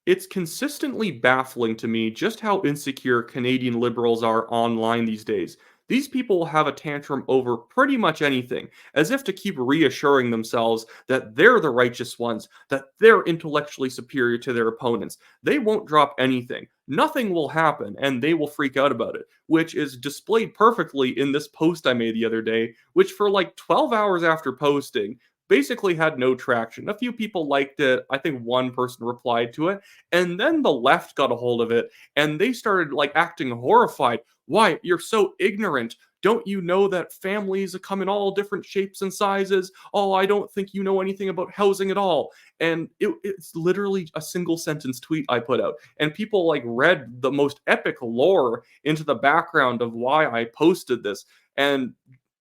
It's consistently baffling to me just how insecure Canadian liberals are online these days. These people will have a tantrum over pretty much anything, as if to keep reassuring themselves that they're the righteous ones, that they're intellectually superior to their opponents. They won't drop anything. Nothing will happen, and they will freak out about it, which is displayed perfectly in this post I made the other day, which for like 12 hours after posting, basically had no traction. A few people liked it. I think one person replied to it, and then the left got a hold of it and they started like acting horrified. Why? You're so ignorant. Don't you know that families come in all different shapes and sizes? Oh, I don't think you know anything about housing at all. And it's literally a single sentence tweet I put out. And people like read the most epic lore into the background of why I posted this. And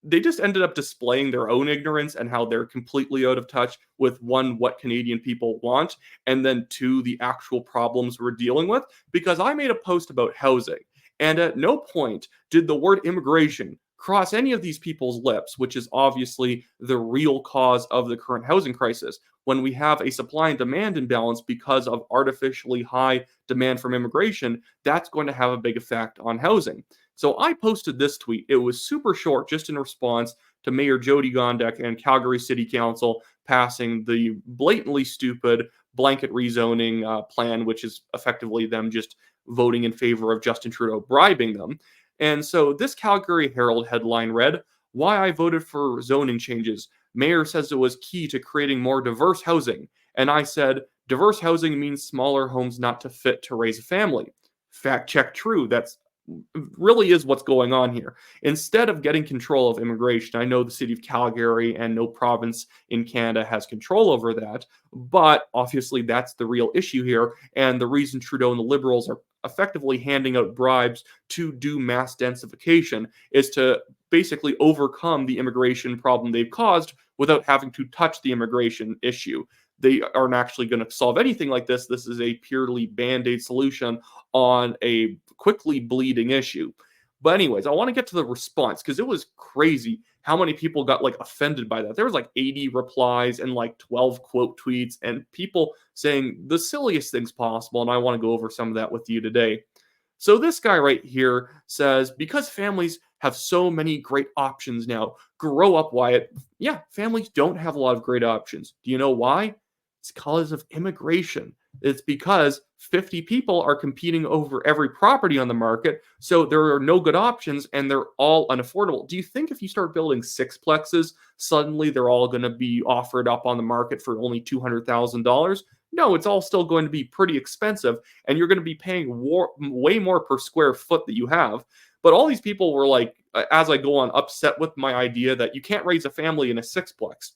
they just ended up displaying their own ignorance and how they're completely out of touch with one, what Canadian people want, and then two, the actual problems we're dealing with. Because I made a post about housing, and at no point did the word immigration cross any of these people's lips, which is obviously the real cause of the current housing crisis. When we have a supply and demand imbalance because of artificially high demand from immigration, that's going to have a big effect on housing. So I posted this tweet. It was super short, just in response to Mayor Jody Gondek and Calgary City Council passing the blatantly stupid blanket rezoning plan, which is effectively them just voting in favor of Justin Trudeau bribing them. And so this Calgary Herald headline read, "Why I voted for zoning changes. Mayor says it was key to creating more diverse housing." And I said, diverse housing means smaller homes not to fit to raise a family. Fact check true. That's really is what's going on here. Instead of getting control of immigration, I know the city of Calgary and no province in Canada has control over that, but obviously that's the real issue here. And the reason Trudeau and the Liberals are effectively handing out bribes to do mass densification is to basically overcome the immigration problem they've caused without having to touch the immigration issue. They aren't actually going to solve anything like this. This is a purely band aid solution on a quickly bleeding issue. But anyways, I want to get to the response because it was crazy how many people got like offended by that. There was like 80 replies and like 12 quote tweets and people saying the silliest things possible. And I want to go over some of that with you today. So this guy right here says, because families have so many great options now, grow up, Wyatt. Yeah, families don't have a lot of great options. Do you know why? It's because of immigration. It's because 50 people are competing over every property on the market, so there are no good options and they're all unaffordable. Do you think if you start building sixplexes, suddenly they're all going to be offered up on the market for only $200,000? No, it's all still going to be pretty expensive, and you're going to be paying way more per square foot that you have. But all these people were like, as I go on, upset with my idea that you can't raise a family in a sixplex.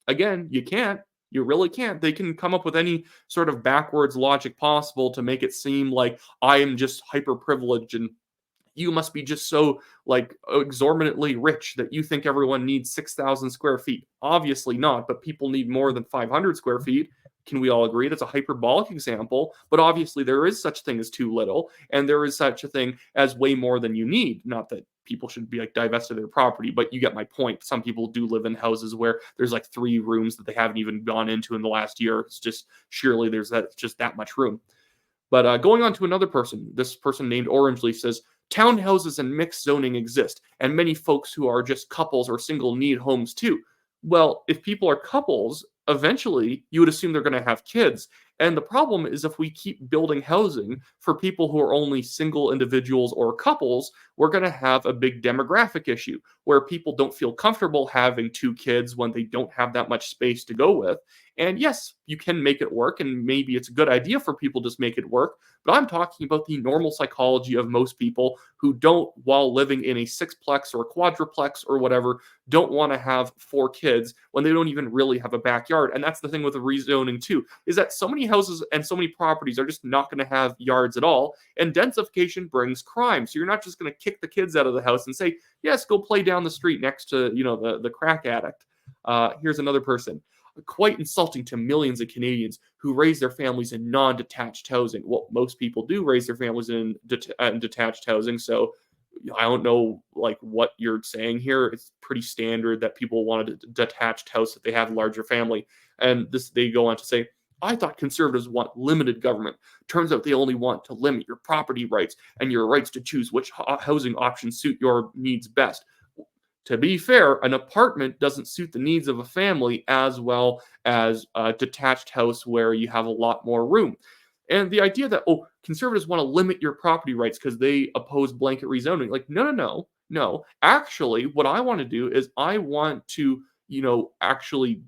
Again, you can't. You really can't. They can come up with any sort of backwards logic possible to make it seem like I am just hyper privileged and you must be just so like exorbitantly rich that you think everyone needs 6,000 square feet. Obviously not, but people need more than 500 square feet. Can we all agree that's a hyperbolic example? But obviously there is such thing as too little, and there is such a thing as way more than you need. Not that people should be like divested of their property, but you get my point. Some people do live in houses where there's like 3 rooms that they haven't even gone into in the last year. It's just surely there's that just that much room. But going on to another person, this person named Orange Leaf says, townhouses and mixed zoning exist, and many folks who are just couples or single need homes too. Well, if people are couples, eventually you would assume they're going to have kids. And the problem is if we keep building housing for people who are only single individuals or couples, we're going to have a big demographic issue where people don't feel comfortable having 2 kids when they don't have that much space to go with. And yes, you can make it work, and maybe it's a good idea for people to just make it work. But I'm talking about the normal psychology of most people who don't, while living in a sixplex or a quadruplex or whatever, don't want to have 4 kids when they don't even really have a backyard. And that's the thing with the rezoning too, is that so many houses and so many properties are just not going to have yards at all. And densification brings crime. So you're not just going to kick the kids out of the house and say, yes, go play down the street next to, the crack addict. Here's another person. Quite insulting to millions of Canadians who raise their families in non-detached housing. Well, most people do raise their families in detached housing, so I don't know like what you're saying here. It's pretty standard that people want a detached house if they have a larger family. And this they go on to say, I thought conservatives want limited government. Turns out they only want to limit your property rights and your rights to choose which housing options suit your needs best. To be fair, an apartment doesn't suit the needs of a family as well as a detached house where you have a lot more room. And the idea that, oh, conservatives want to limit your property rights because they oppose blanket rezoning, like, no, no, no, no. Actually, what I want to do is I want to, actually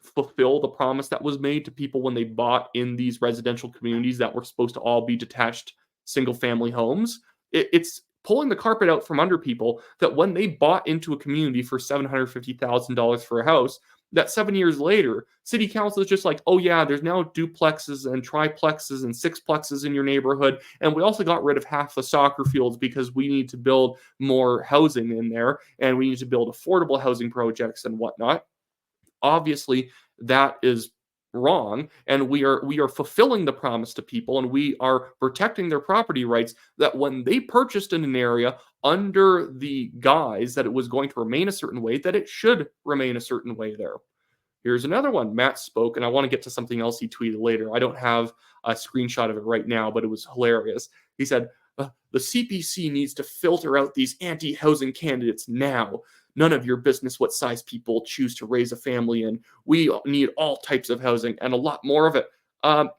fulfill the promise that was made to people when they bought in these residential communities that were supposed to all be detached single family homes. It's pulling the carpet out from under people that when they bought into a community for $750,000 for a house, that 7 years later, city council is just like, oh yeah, there's now duplexes and triplexes and sixplexes in your neighborhood. And we also got rid of half the soccer fields because we need to build more housing in there and we need to build affordable housing projects and whatnot. Obviously, that is wrong, and we are fulfilling the promise to people, and we are protecting their property rights, that when they purchased in an area under the guise that it was going to remain a certain way, that it should remain a certain way there. Here's another one. Matt spoke, and I want to get to something else he tweeted later. I don't have a screenshot of it right now, but it was hilarious. He said, the CPC needs to filter out these anti housing candidates now. None of your business what size people choose to raise a family in. We need all types of housing and a lot more of it. Um,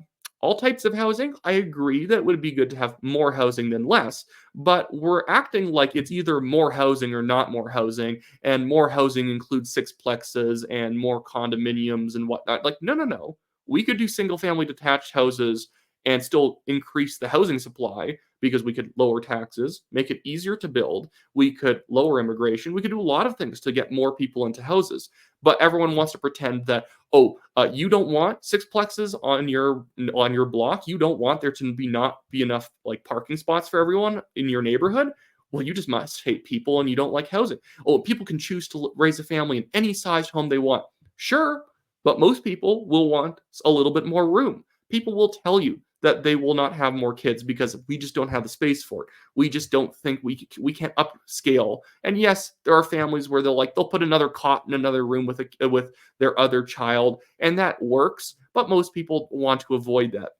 all types of housing, I agree that it would be good to have more housing than less, but we're acting like it's either more housing or not more housing, and more housing includes sixplexes and more condominiums and whatnot. Like, no, no, no. We could do single family detached houses and still increase the housing supply because we could lower taxes, make it easier to build. We could lower immigration. We could do a lot of things to get more people into houses. But everyone wants to pretend that, oh, you don't want sixplexes on your block. You don't want there to not be enough like parking spots for everyone in your neighborhood. Well, you just must hate people and you don't like housing. Oh, people can choose to raise a family in any sized home they want. Sure, but most people will want a little bit more room. People will tell you that they will not have more kids because we just don't have the space for it. We just don't think we can't upscale. And yes, there are families where they'll put another cot in another room with their other child, and that works. But most people want to avoid that.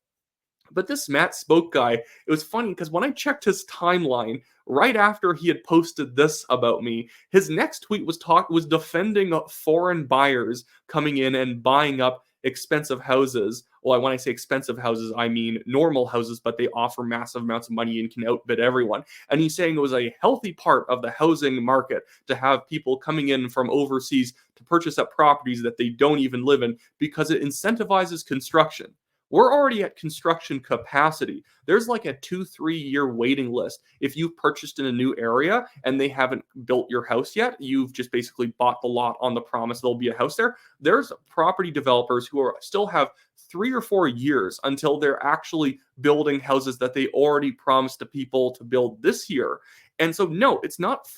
But this Matt Spoke guy, it was funny because when I checked his timeline right after he had posted this about me, his next tweet was defending foreign buyers coming in and buying up expensive houses. Well, when I say expensive houses, I mean normal houses, but they offer massive amounts of money and can outbid everyone. And he's saying it was a healthy part of the housing market to have people coming in from overseas to purchase up properties that they don't even live in because it incentivizes construction. We're already at construction capacity. There's like a 2-3 year waiting list. If you've purchased in a new area and they haven't built your house yet, you've just basically bought the lot on the promise there'll be a house there. There's property developers who still have 3 or 4 years until they're actually building houses that they already promised to people to build this year. And so, no, it's not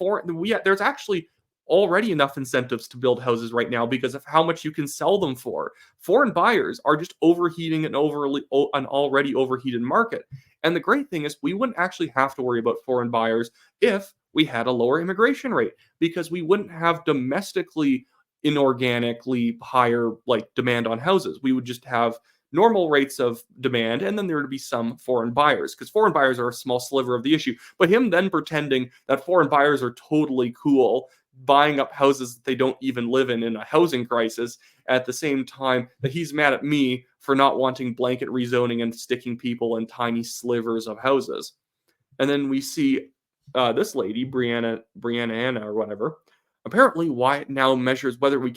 there's actually already enough incentives to build houses right now because of how much you can sell them for. Foreign buyers are just overheating an already overheated market. And the great thing is we wouldn't actually have to worry about foreign buyers if we had a lower immigration rate because we wouldn't have domestically inorganically higher like demand on houses. We would just have normal rates of demand, and then there would be some foreign buyers because foreign buyers are a small sliver of the issue. But him then pretending that foreign buyers are totally cool, buying up houses that they don't even live in a housing crisis, at the same time that he's mad at me for not wanting blanket rezoning and sticking people in tiny slivers of houses. And then we see this lady, Brianna Anna or whatever. Apparently, Wyatt now measures whether we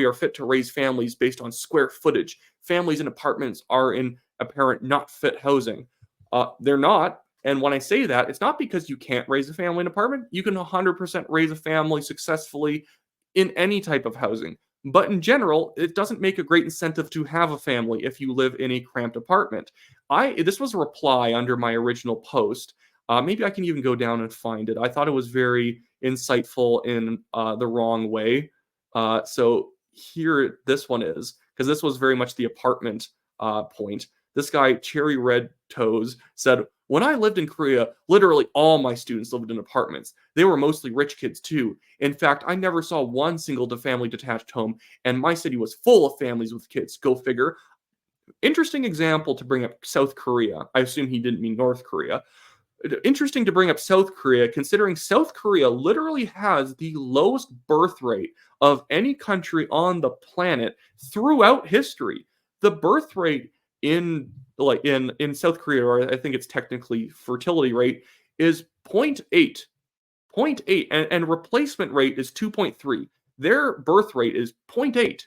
are fit to raise families based on square footage. Families in apartments are in apparent not fit housing. They're not. And when I say that, it's not because you can't raise a family in an apartment. You can 100% raise a family successfully in any type of housing. But in general, it doesn't make a great incentive to have a family if you live in a cramped apartment. This was a reply under my original post. Maybe I can even go down and find it. I thought it was very insightful in the wrong way. So here, this one is, because this was very much the apartment point. This guy, Cherry Red Toes, said, when I lived in Korea, literally all my students lived in apartments. They were mostly rich kids too. In fact, I never saw one single family detached home, and my city was full of families with kids. Go figure. Interesting example to bring up South Korea. I assume he didn't mean North Korea. Interesting to bring up South Korea, considering South Korea literally has the lowest birth rate of any country on the planet throughout history. The birth rate in South Korea, or I think it's technically fertility rate, is zero point 0.8. Zero point 0.8, and replacement rate is 2.3. Their birth rate is zero point 0.8.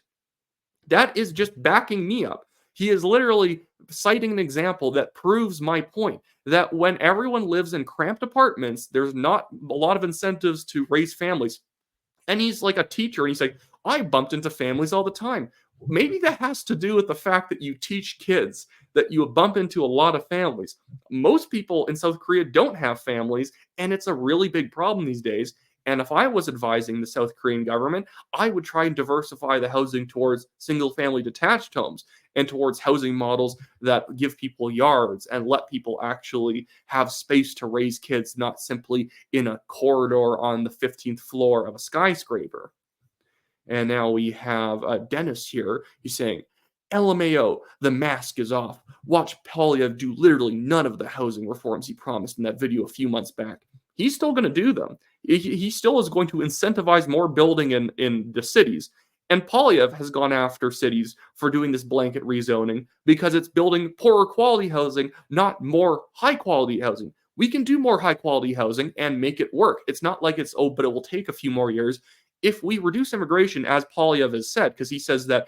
That is just backing me up. He is literally citing an example that proves my point that when everyone lives in cramped apartments, there's not a lot of incentives to raise families. And he's like a teacher, and he's like, I bumped into families all the time. Maybe that has to do with the fact that you teach kids that you bump into a lot of families. Most people in South Korea don't have families, and it's a really big problem these days. And if I was advising the South Korean government, I would try and diversify the housing towards single family detached homes and towards housing models that give people yards and let people actually have space to raise kids, not simply in a corridor on the 15th floor of a skyscraper. And now we have Dennis here. He's saying, LMAO, the mask is off. Watch Polyev do literally none of the housing reforms he promised in that video a few months back. He's still going to do them. He still is going to incentivize more building in the cities. And Polyev has gone after cities for doing this blanket rezoning because it's building poorer quality housing, not more high quality housing. We can do more high quality housing and make it work. It's not like it's, oh, but it will take a few more years. If we reduce immigration, as Polyev has said, because he says that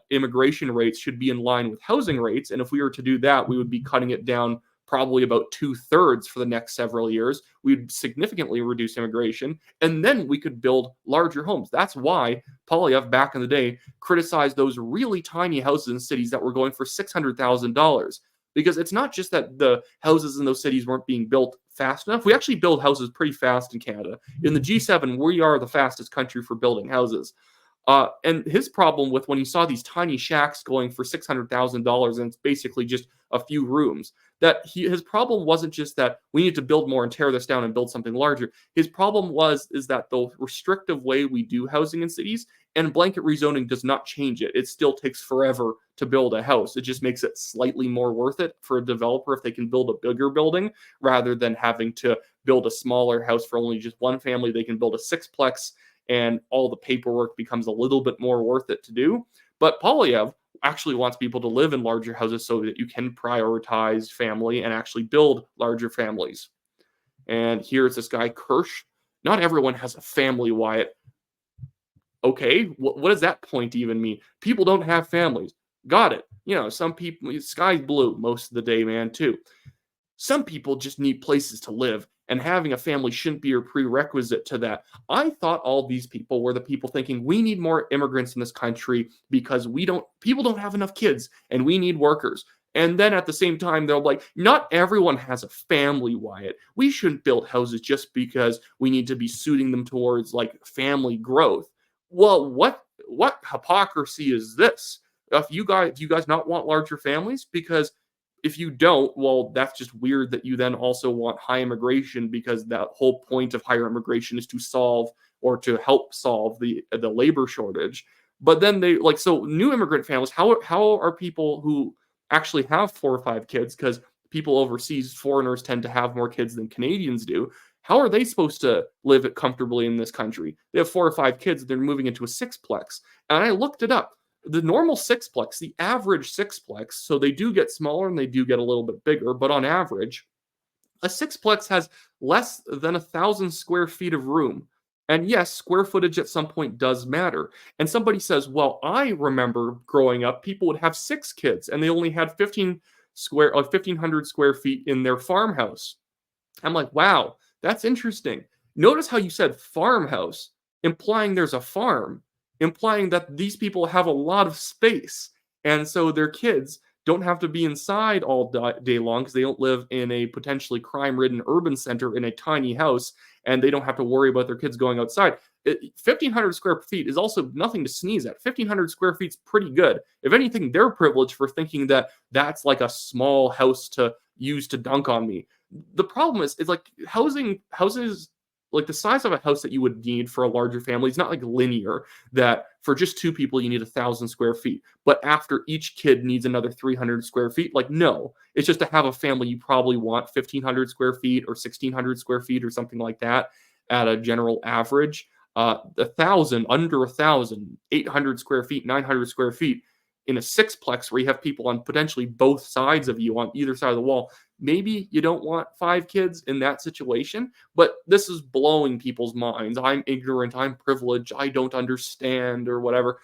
immigration rates should be in line with housing rates, and if we were to do that, we would be cutting it down probably about 2/3 for the next several years. We'd significantly reduce immigration, and then we could build larger homes. That's why Polyev, back in the day, criticized those really tiny houses in cities that were going for $600,000. Because it's not just that the houses in those cities weren't being built fast enough. We actually build houses pretty fast in Canada. In the G7, we are the fastest country for building houses. And his problem with when he saw these tiny shacks going for $600,000 and it's basically just a few rooms, his problem wasn't just that we need to build more and tear this down and build something larger. His problem is that the restrictive way we do housing in cities and blanket rezoning does not change it. It still takes forever to build a house. It just makes it slightly more worth it for a developer if they can build a bigger building rather than having to build a smaller house for only just one family. They can build a sixplex and all the paperwork becomes a little bit more worth it to do. But Polyev actually wants people to live in larger houses so that you can prioritize family and actually build larger families. And here's this guy, Kirsch. Not everyone has a family, Wyatt. Okay, what does that point even mean? People don't have families. Got it. Some people, sky's blue most of the day, man, too. Some people just need places to live, and having a family shouldn't be a prerequisite to that. I thought all these people were the people thinking we need more immigrants in this country because people don't have enough kids and we need workers. And then at the same time, they're like, not everyone has a family, Wyatt. We shouldn't build houses just because we need to be suiting them towards like family growth. Well, what hypocrisy is this? Do you guys not want larger families? Because if you don't, well, that's just weird that you then also want high immigration because that whole point of higher immigration is to solve or to help solve the labor shortage. But then so new immigrant families, how are people who actually have 4 or 5 kids, because people overseas, foreigners tend to have more kids than Canadians do. How are they supposed to live comfortably in this country? They have 4 or 5 kids, they're moving into a sixplex. And I looked it up. The normal sixplex, the average sixplex, so they do get smaller and they do get a little bit bigger, but on average, a sixplex has less than 1,000 square feet of room. And yes, square footage at some point does matter. And somebody says, well, I remember growing up, people would have 6 kids and they only had 1,500 square feet in their farmhouse. I'm like, wow, that's interesting. Notice how you said farmhouse, implying there's a farm, implying that these people have a lot of space. And so their kids don't have to be inside all day long because they don't live in a potentially crime-ridden urban center in a tiny house, and they don't have to worry about their kids going outside. 1,500 square feet is also nothing to sneeze at. 1,500 square feet's pretty good. If anything, they're privileged for thinking that that's like a small house to use to dunk on me. The problem is like houses, like the size of a house that you would need for a larger family is not like linear, that for just 2 people, you need 1,000 square feet. But after each kid needs another 300 square feet, like, no. It's just to have a family, you probably want 1,500 square feet or 1,600 square feet or something like that at a general average. 1,000, under 1,000, 800 square feet, 900 square feet in a sixplex where you have people on potentially both sides of you on either side of the wall. Maybe you don't want 5 kids in that situation, but this is blowing people's minds. I'm ignorant, I'm privileged, I don't understand, or whatever.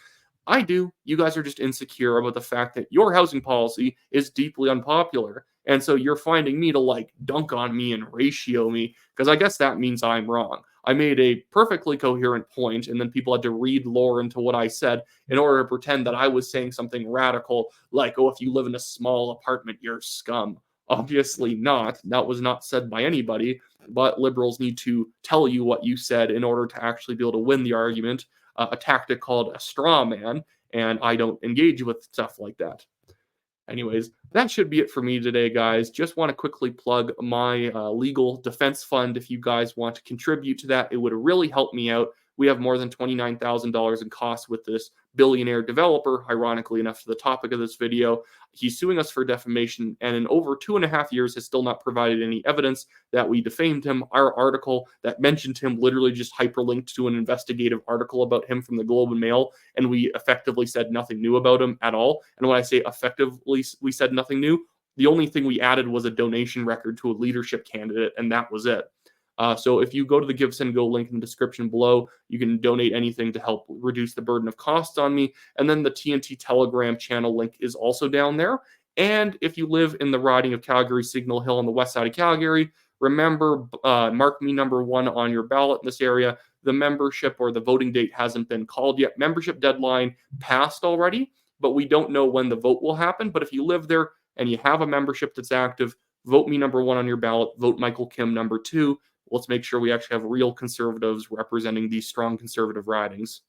I do. You guys are just insecure about the fact that your housing policy is deeply unpopular. And so you're finding me to like dunk on me and ratio me because I guess that means I'm wrong. I made a perfectly coherent point, and then people had to read lore into what I said in order to pretend that I was saying something radical, like, oh, if you live in a small apartment, you're scum. Obviously not. That was not said by anybody, but liberals need to tell you what you said in order to actually be able to win the argument, a tactic called a straw man, and I don't engage with stuff like that. Anyways, that should be it for me today, guys. Just want to quickly plug my legal defense fund. If you guys want to contribute to that, it would really help me out. We have more than $29,000 in costs with this billionaire developer, ironically enough, to the topic of this video. He's suing us for defamation, and in over 2.5 years has still not provided any evidence that we defamed him. Our article that mentioned him literally just hyperlinked to an investigative article about him from the Globe and Mail, and we effectively said nothing new about him at all. And when I say effectively we said nothing new, the only thing we added was a donation record to a leadership candidate, and that was it. So if you go to the Give, Send, Go link in the description below, you can donate anything to help reduce the burden of costs on me. And then the TNT Telegram channel link is also down there. And if you live in the riding of Calgary, Signal Hill on the west side of Calgary, remember, mark me number 1 on your ballot in this area. The membership or the voting date hasn't been called yet. Membership deadline passed already, but we don't know when the vote will happen. But if you live there and you have a membership that's active, vote me number 1 on your ballot. Vote Michael Kim number 2. Let's make sure we actually have real conservatives representing these strong conservative ridings.